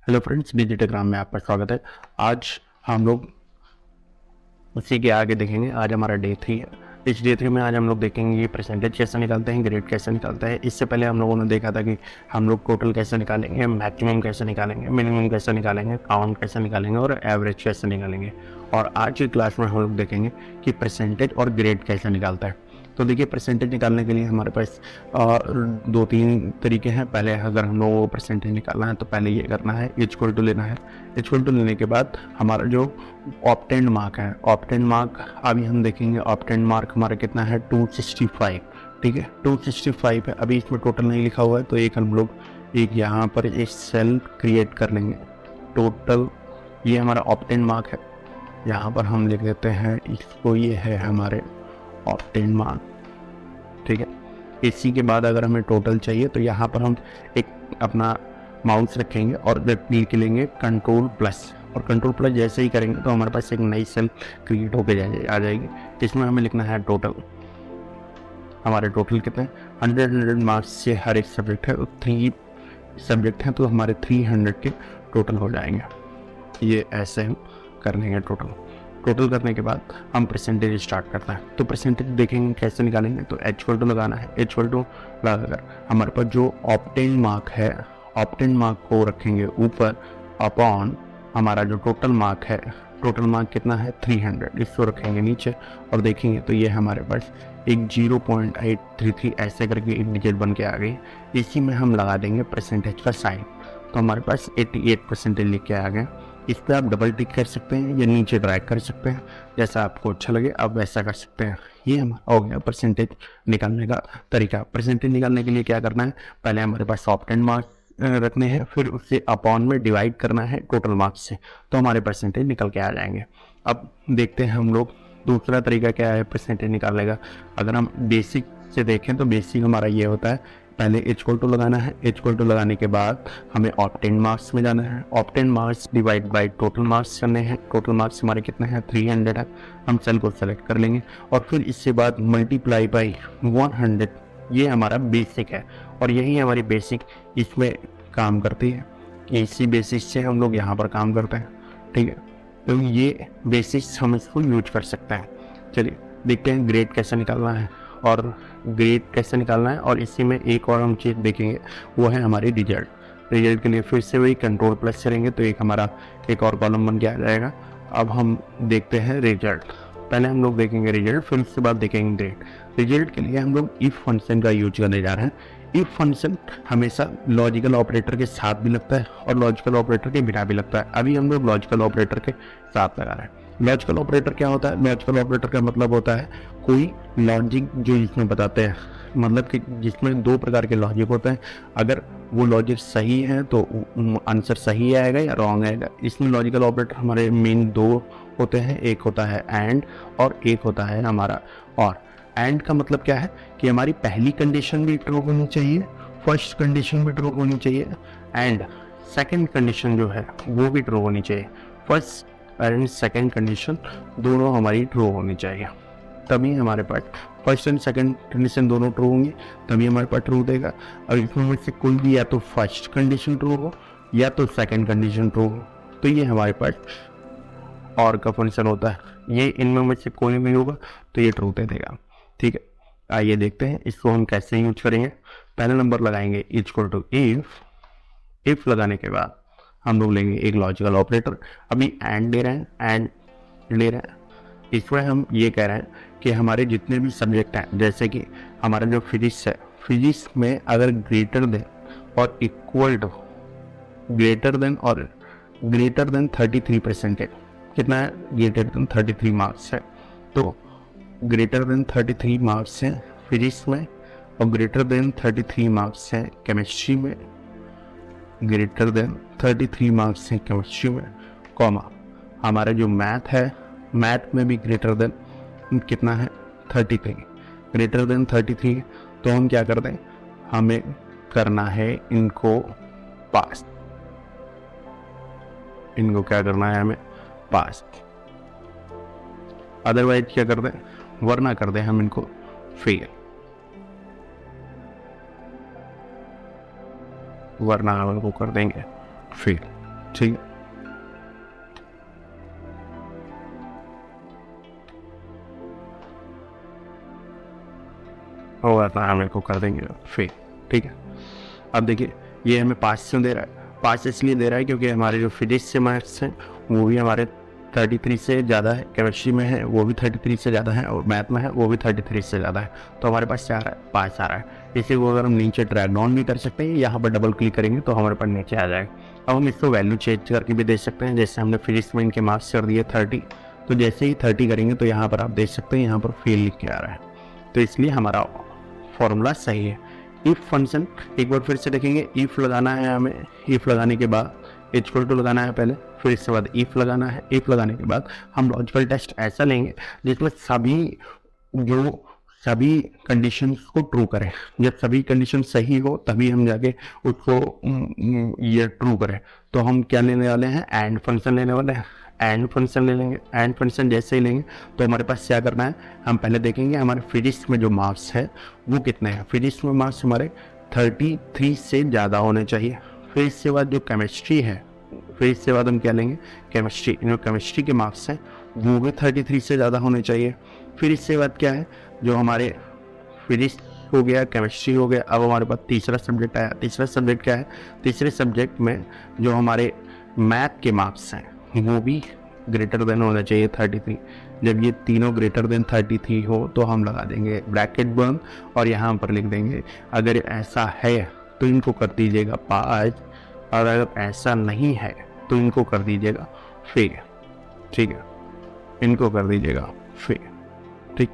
Hello friends, digital में आपका स्वागत है। आज हम लोग उसी के आगे देखेंगे। आज हमारा डे 3 है। इस डे 3 में आज हम लोग देखेंगे परसेंटेज कैसे निकालते हैं, ग्रेड कैसे निकालते हैं। इससे पहले हम लोगों ने देखा था कि हम लोग टोटल कैसे निकालेंगे, मैक्सिमम कैसे निकालेंगे, मिनिमम कैसे निकालेंगे, काउंट कैसे निकालेंगे और एवरेज कैसे निकालेंगे। और आज की क्लास में हम लोग देखेंगे कि परसेंटेज और ग्रेड कैसे निकालता है। तो देखिए, परसेंटेज निकालने के लिए हमारे पास 2-3 तरीके हैं। पहले अगर हम लोगों को परसेंटेज निकालना है तो पहले ये करना है, इक्वल टू लेना है। इक्वल टू लेने के बाद हमारा जो ऑप्टेंड मार्क है, ऑप्टेंड मार्क अभी हम देखेंगे। ऑप्टेंड मार्क हमारा कितना है, 265। ठीक है, 265 है। अभी इसमें टोटल नहीं लिखा हुआ है तो एक हम लोग एक यहाँ पर एक सेल क्रिएट कर लेंगे। टोटल ये हमारा ऑप्टेंड मार्क है, यहाँ पर हम लिख देते हैं इसको, ये है हमारे ऑप्टेंड मार्क। ठीक है, इसी के बाद अगर हमें टोटल चाहिए तो यहाँ पर हम एक अपना माउस रखेंगे और क्लिक लेंगे कंट्रोल प्लस, और कंट्रोल प्लस जैसे ही करेंगे तो हमारे पास एक नई सेल क्रिएट होकर आ जाएगी। इसमें हमें लिखना है टोटल। हमारे टोटल कितने 100 मार्क्स से हर एक सब्जेक्ट है, 3 सब्जेक्ट हैं तो हमारे 300 के टोटल हो जाएंगे। ये ऐसे हम कर लेंगे। टोटल करने के बाद हम परसेंटेज स्टार्ट करते हैं। तो परसेंटेज देखेंगे कैसे निकालेंगे। तो इक्वल टू लगाना है। इक्वल टू लगाकर हमारे पास जो ऑप्टेंड मार्क है, ऑप्टेंड मार्क को रखेंगे ऊपर, अपॉन हमारा जो टोटल मार्क है, टोटल मार्क कितना है 300, इसको रखेंगे नीचे और देखेंगे तो ये हमारे पास एक 0.833 ऐसे करके एक डिजिट बन के आ गई। इसी में हम लगा देंगे परसेंटेज का साइन, तो हमारे पास 88% लिख के आ गए। इस पर आप डबल टिक कर सकते हैं या नीचे ड्रैग कर सकते हैं, जैसा आपको अच्छा लगे आप वैसा कर सकते हैं। ये हमारा हो गया परसेंटेज निकालने का तरीका। परसेंटेज निकालने के लिए क्या करना है, पहले हमारे पास ऑप्टेंड मार्क्स रखने हैं, फिर उससे अपॉन में डिवाइड करना है टोटल मार्क्स से, तो हमारे परसेंटेज निकल के आ जाएंगे। अब देखते हैं हम लोग दूसरा तरीका क्या है परसेंटेज निकालने का। अगर हम बेसिक से देखें तो बेसिक हमारा ये होता है, पहले इक्वल टू लगाना है। इक्वल टू लगाने के बाद हमें ऑप्टेंड मार्क्स में जाना है। Obtained marks divide by total marks करने हैं। टोटल मार्क्स हमारे कितने हैं 300 है। हम सेल को सेलेक्ट कर लेंगे और फिर इससे बाद मल्टीप्लाई बाय 100। ये हमारा बेसिक है और यही हमारी बेसिक इसमें काम करती है। इसी बेसिक से हम लोग यहाँ पर काम करते हैं। ठीक है, तो ये बेसिक्स हम इसको यूज कर सकते हैं। चलिए देखते हैं ग्रेड कैसे निकालना है और ग्रेड कैसे निकालना है। और इसी में एक और हम चीज़ देखेंगे, वो है हमारी रिजल्ट। रिजल्ट के लिए फिर से वही कंट्रोल प्लस करेंगे तो एक हमारा एक और कॉलम बन के आ जाएगा। अब हम देखते हैं रिजल्ट। पहले हम लोग देखेंगे रिजल्ट, फिर उसके बाद देखेंगे ग्रेड। रिजल्ट के लिए हम लोग इफ फंक्शन का यूज करने जा रहे हैं। इफ फंक्शन हमेशा लॉजिकल ऑपरेटर के साथ भी लगता है और लॉजिकल ऑपरेटर के बिना भी लगता है। अभी हम लोग लॉजिकल ऑपरेटर के साथ लगा रहे हैं। लॉजिकल ऑपरेटर क्या होता है, लॉजिकल ऑपरेटर का मतलब होता है कोई लॉजिक जो इसमें बताते हैं, मतलब कि जिसमें 2 प्रकार के लॉजिक होते हैं। अगर वो लॉजिक सही है तो आंसर सही आएगा या रॉन्ग आएगा। इसमें लॉजिकल ऑपरेटर हमारे मेन 2 होते हैं, एक होता है एंड और एक होता है हमारा और। एंड का मतलब क्या है कि हमारी पहली कंडीशन भी ट्रू होनी चाहिए, फर्स्ट कंडीशन भी ट्रू होनी चाहिए, एंड सेकंड कंडीशन जो है वो भी ट्रू होनी चाहिए। फर्स्ट एंड सेकंड कंडीशन दोनों हमारी ट्रू होनी चाहिए, तभी हमारे पास फर्स्ट एंड सेकंड कंडीशन दोनों ट्रू होंगी, तभी हमारे पास ट्रू देगा। और इसमें से कोई भी या तो फर्स्ट कंडीशन ट्रू हो या तो सेकंड कंडीशन ट्रू हो, तो ये हमारे पास और का फंक्शन होता है। ये इनमें में से कोई भी होगा तो ये ट्रू दे देगा। ठीक है, आइए देखते हैं इसको हम कैसे यूज करेंगे। पहला नंबर लगाएंगे इक्वल टू इफ। इफ लगाने के बाद हम लोग लेंगे एक लॉजिकल ऑपरेटर। अभी एंड ले रहे हैं, एंड ले रहे हैं। इसमें हम ये कह रहे हैं कि हमारे जितने भी सब्जेक्ट हैं, जैसे कि हमारा जो फिजिक्स है, फिजिक्स में अगर ग्रेटर देन और इक्वल टू ग्रेटर देन और ग्रेटर देन 33% है, कितना है ग्रेटर देन 33 मार्क्स है, तो ग्रेटर देन 33 मार्क्स है फिजिक्स में और ग्रेटर देन 33 मार्क्स है केमिस्ट्री में, ग्रेटर देन 33 मार्क्स है केमिस्ट्री में, कॉमा हमारा जो मैथ है, मैथ में भी ग्रेटर देन कितना है 33, ग्रेटर देन 33। तो हम क्या करते हैं, हमें करना है इनको पास, इनको क्या करना है हमें पास, अदरवाइज क्या करते हैं, वरना कर दें हम इनको फेल, वरना हम इनको कर देंगे फेल। ठीक है। और अपना हम इसको कर देंगे फेल। ठीक है। अब देखिए ये हमें 5 क्यों दे रहा है? 5 इसलिए दे रहा है क्योंकि हमारे जो फिजिक्स से मार्क्स हैं वो भी हमारे 33 से ज़्यादा है, केमिस्ट्री में है वो भी 33 से ज़्यादा है, और मैथ में है वो भी 33 से ज़्यादा है। तो हमारे पास क्या आ रहा है? 5 आ रहा है। इसी को अगर हम नीचे ड्रैग डाउन भी कर सकते हैं, यहाँ पर डबल क्लिक करेंगे तो हमारे पास नीचे आ जाएगा। अब हम इसको वैल्यू चेंज करके भी दे सकते हैं। जैसे हमने फिजिक्स में इनके मार्क्स कर दिए 30, तो जैसे ही 30 करेंगे तो यहाँ पर आप देख सकते हैं यहाँ पर फेल लिख के आ रहा है। तो इसलिए हमारा फॉर्मूला सही है। इफ फंक्शन एक बार फिर से देखेंगे, इफ लगाना है हमें, इफ लगाने के बाद इक्वल टू लगाना है पहले, फिर इसके बाद इफ लगाना है। इफ लगाने के बाद हम लॉजिकल टेस्ट ऐसा लेंगे जिसमें सभी कंडीशंस को ट्रू करें। जब सभी कंडीशन सही हो तभी हम जाके उसको ये ट्रू करें। तो हम क्या लेने वाले हैं? एंड फंक्शन लेने वाले हैं। एंड फंक्शन ले लेंगे। एंड फंक्शन जैसे ही लेंगे तो हमारे पास क्या करना है? हम पहले देखेंगे हमारे फिजिक्स में जो मार्क्स है वो कितने हैं। फिजिक्स में मार्क्स हमारे 33 से ज़्यादा होने चाहिए। फिर इसके बाद जो केमिस्ट्री है, फिर इसके बाद हम क्या लेंगे? केमिस्ट्री। जो केमिस्ट्री के मार्क्स हैं वो भी 33 से ज़्यादा होने चाहिए। फिर इसके बाद क्या है? जो हमारे फिजिक्स हो गया, केमिस्ट्री हो गया, अब हमारे पास तीसरा सब्जेक्ट आया। तीसरा सब्जेक्ट क्या है? तीसरे सब्जेक्ट में जो हमारे मैथ के मार्क्स हैं वो भी ग्रेटर देन होना चाहिए 33। जब ये तीनों ग्रेटर देन 33 हो तो हम लगा देंगे ब्रैकेट बंद और यहाँ पर लिख देंगे अगर ऐसा है तो इनको कर दीजिएगा 5, और अगर ऐसा नहीं है तो इनको कर दीजिएगा फेल। ठीक है, इनको कर दीजिएगा फेल। ठीक,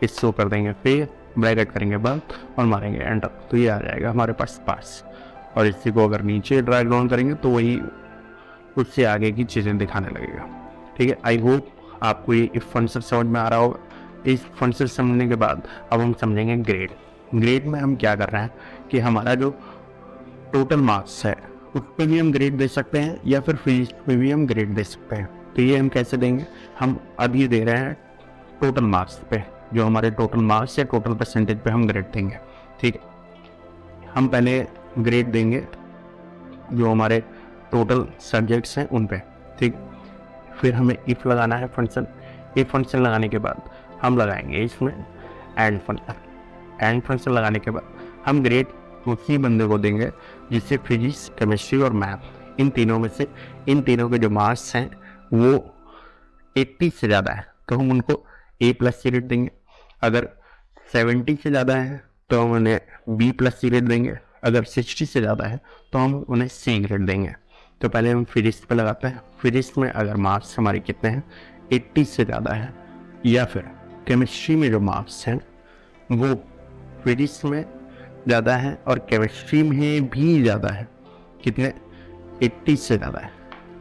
इसको कर देंगे फेल, ब्रैकेट करेंगे बंद और मारेंगे एंटर, तो ये आ जाएगा हमारे पास पास। और इसी को अगर नीचे ड्रैग डाउन करेंगे तो वही उससे आगे की चीज़ें दिखाने लगेगा। ठीक है, आई होप आपको ये इफ फंक्शन समझ में आ रहा होगा। इस फंक्शन समझने के बाद अब हम समझेंगे ग्रेड। ग्रेड में हम क्या कर रहे हैं कि हमारा जो टोटल मार्क्स है उस पर भी हम ग्रेड दे सकते हैं या फिर फिजिक्स में भी हम ग्रेड दे सकते हैं। तो ये हम कैसे देंगे? हम अभी दे रहे हैं टोटल मार्क्स पे, जो हमारे टोटल मार्क्स या टोटल परसेंटेज पे हम ग्रेड देंगे। ठीक है, हम पहले ग्रेड देंगे जो हमारे टोटल सब्जेक्ट्स हैं उन पे। ठीक, फिर हमें इफ लगाना है फंक्शन। इफ फंक्शन लगाने के बाद हम लगाएंगे इसमें एंड फंक्शन। एंड फंक्शन लगाने के बाद हम ग्रेड उसी बंदे को देंगे जिससे फिजिक्स, केमिस्ट्री और मैथ, इन तीनों में से इन तीनों के जो मार्क्स हैं वो 80 से ज़्यादा है तो हम उनको A+ की रेट देंगे। अगर 70 से ज़्यादा है तो हम उन्हें B+ की रेट देंगे। अगर 60 से ज़्यादा है तो हम उन्हें C ग्रेड देंगे। तो पहले हम फिजिक्स पे लगाते हैं। फिजिक्स में अगर मार्क्स हमारे कितने हैं? 80 से ज़्यादा है, या फिर केमिस्ट्री में जो मार्क्स हैं वो फिजिक्स में ज़्यादा है और केमिस्ट्री में भी ज़्यादा है। कितने? 80 से ज़्यादा है।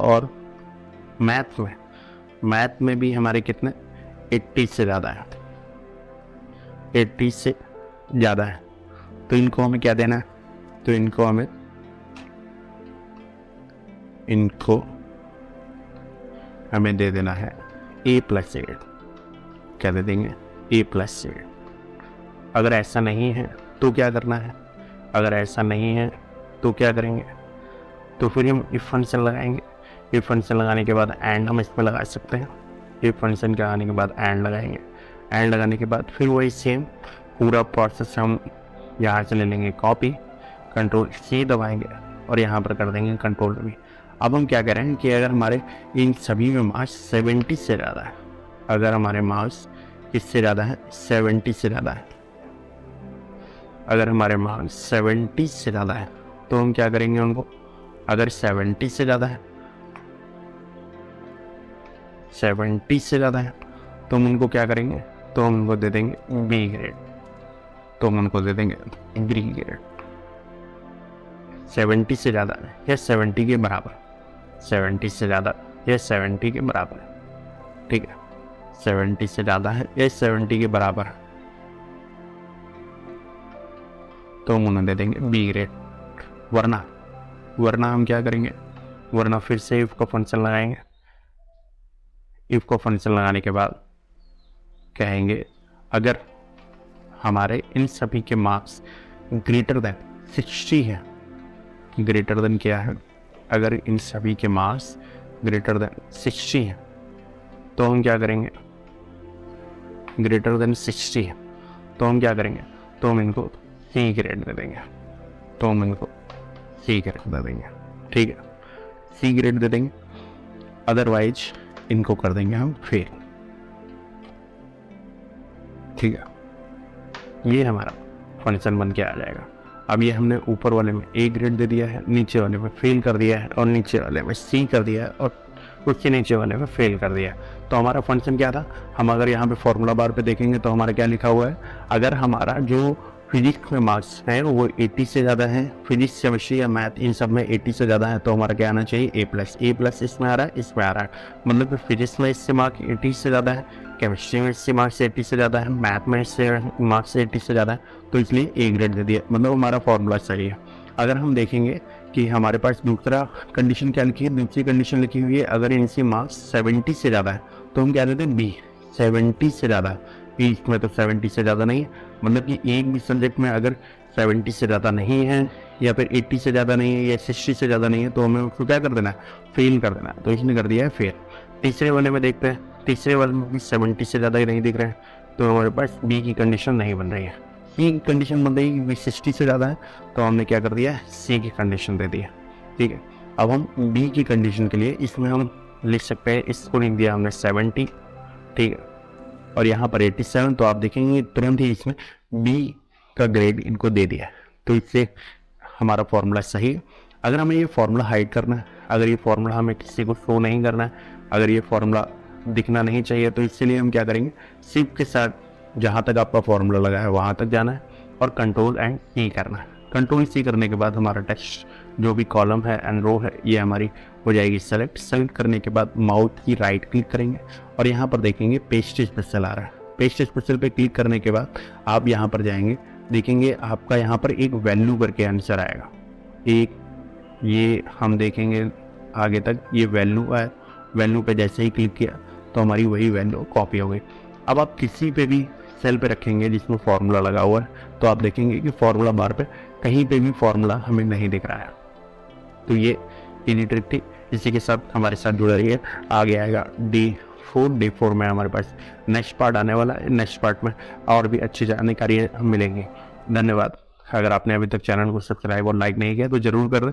और मैथ में भी हमारे कितने? 80 से ज़्यादा है। 80 से ज़्यादा है तो इनको हमें क्या देना है? तो इनको हमें दे देना है A+ ग्रेड। क्या दे देंगे? A+ grade. अगर ऐसा नहीं है तो क्या करना है? अगर ऐसा नहीं है तो क्या करेंगे? तो फिर हम इफ फंक्शन लगाएंगे। इफ फंक्शन लगाने के बाद एंड हम इसमें लगा सकते हैं। इफ फंक्शन लगाने के बाद एंड लगाएंगे। एंड लगाने के बाद फिर वही सेम पूरा प्रोसेस हम यहाँ से ले लेंगे कॉपी, Ctrl+C दबाएंगे और यहाँ पर कर देंगे Ctrl+V। अब हम क्या करें कि अगर हमारे इन सभी में मार्क्स 70 से ज़्यादा है, अगर हमारे मार्क्स किससे ज़्यादा है? 70 से ज़्यादा है। अगर हमारे मार्क्स 70 से ज़्यादा है तो हम क्या करेंगे उनको? अगर 70 से ज़्यादा है, 70 से ज़्यादा है तो हम उनको क्या करेंगे? तो हम उनको दे देंगे B ग्रेड। तो हम उनको दे देंगे B ग्रेड। 70 से ज़्यादा है या 70 के बराबर, 70 से ज़्यादा या 70 के बराबर है। ठीक है, 70 से ज़्यादा है या 70 के बराबर है तो हम उन्हें दे देंगे B ग्रेड। वरना हम क्या करेंगे? वरना फिर से इफ को फंक्शन लगाएंगे। इफ को फंक्शन लगाने के बाद कहेंगे अगर हमारे इन सभी के मार्क्स ग्रेटर देन 60 है, ग्रेटर देन क्या है? अगर इन सभी के मास ग्रेटर देन 60 है तो हम क्या करेंगे, ग्रेटर देन 60 है तो हम क्या करेंगे, तो हम इनको सी ग्रेड दे देंगे, तो हम इनको सी ग्रेड दे देंगे। ठीक है, सी ग्रेड दे देंगे, अदरवाइज इनको कर देंगे हम फेल। ठीक है, ये हमारा फंक्शन बन के आ जाएगा। अब ये हमने ऊपर वाले में ए ग्रेड दे दिया है, नीचे वाले में फेल कर दिया है, और नीचे वाले में सी कर दिया है, और उसके नीचे वाले में फेल कर दिया है। तो हमारा फंक्शन क्या था, हम अगर यहाँ पे फॉर्मूला बार पे देखेंगे तो हमारा क्या लिखा हुआ है, अगर हमारा जो फिजिक्स में मार्क्स है वो 80 से ज़्यादा है, फिजिक्स केमिस्ट्री या मैथ इन सब में 80 से ज़्यादा है, तो हमारा क्या आना चाहिए A+ इसमें आ रहा है, इसमें आ रहा है, मतलब फिजिक्स में इससे मार्क्स 80 से ज़्यादा है, केमिस्ट्री में इससे मार्क्स 80 से ज़्यादा है, मैथ में इससे मार्क्स 80 से ज़्यादा है, तो इसलिए ए ग्रेड दे दिया, मतलब हमारा फॉर्मूला सही है। अगर हम देखेंगे कि हमारे पास दूसरा कंडीशन क्या लिखी है, दूसरी कंडीशन लिखी हुई है, अगर इनसे मार्क्स 70 से ज़्यादा है तो हम क्या देते हैं बी, 70 से ज़्यादा है, इसमें तो 70 से ज़्यादा नहीं है, मतलब कि एक भी सब्जेक्ट में अगर 70 से ज़्यादा नहीं है या फिर 80 से ज़्यादा नहीं है या 60 से ज़्यादा नहीं है तो हमें उसको क्या कर देना है, फेल कर देना है। तो इसने कर दिया है फेल। तीसरे वाले में देखते हैं, तीसरे वाले में भी 70 से ज़्यादा ही नहीं दिख रहे हैं, तो हमारे पास बी की कंडीशन नहीं बन रही है। बी की कंडीशन बन रही है 60 से ज़्यादा है, तो हमने क्या कर दिया है, सी की कंडीशन दे दी है। ठीक है, अब हम बी की कंडीशन के लिए इसमें हम लिख सकते हैं, इसको लिख दिया हमने 70, ठीक है, और यहाँ पर 87, तो आप देखेंगे तुरंत ही इसमें बी का ग्रेड इनको दे दिया है, तो इससे हमारा फॉर्मूला सही है। अगर हमें ये फॉर्मूला हाइड करना है, अगर ये फॉर्मूला हमें किसी को शो नहीं करना है, अगर ये फॉर्मूला दिखना नहीं चाहिए, तो इसके लिए हम क्या करेंगे, शिफ्ट के साथ जहाँ तक आपका फॉर्मूला लगा है वहाँ तक जाना है और कंट्रोल एंड सी करना है। कंट्रोल सी करने के बाद हमारा टेक्स्ट जो भी कॉलम है एंड रो है ये हमारी हो जाएगी सेलेक्ट करने के बाद माउस की राइट क्लिक करेंगे और यहाँ पर देखेंगे पेस्ट स्पेशल आ रहा है। पेस्ट स्पेशल पे क्लिक करने के बाद आप यहाँ पर जाएंगे, देखेंगे आपका यहाँ पर एक वैल्यू करके आंसर आएगा, एक ये हम देखेंगे आगे तक ये वैल्यू है, वैल्यू पे जैसे ही क्लिक किया तो हमारी वही वैल्यू कॉपी हो गई। अब आप किसी पे भी सेल पे रखेंगे जिसमें फार्मूला लगा हुआ है तो आप देखेंगे कि फार्मूला बार पे कहीं पे भी फार्मूला हमें नहीं दिख रहा है। तो ये इजी ट्रिक थी, इसी के साथ हमारे साथ जुड़ रही है। आगे आएगा D4 में हमारे पास नेक्स्ट पार्ट आने वाला है। नेक्स्ट पार्ट में और भी अच्छी जानकारी हम मिलेंगे। धन्यवाद। अगर आपने अभी तक चैनल को सब्सक्राइब और लाइक नहीं किया तो जरूर कर दें।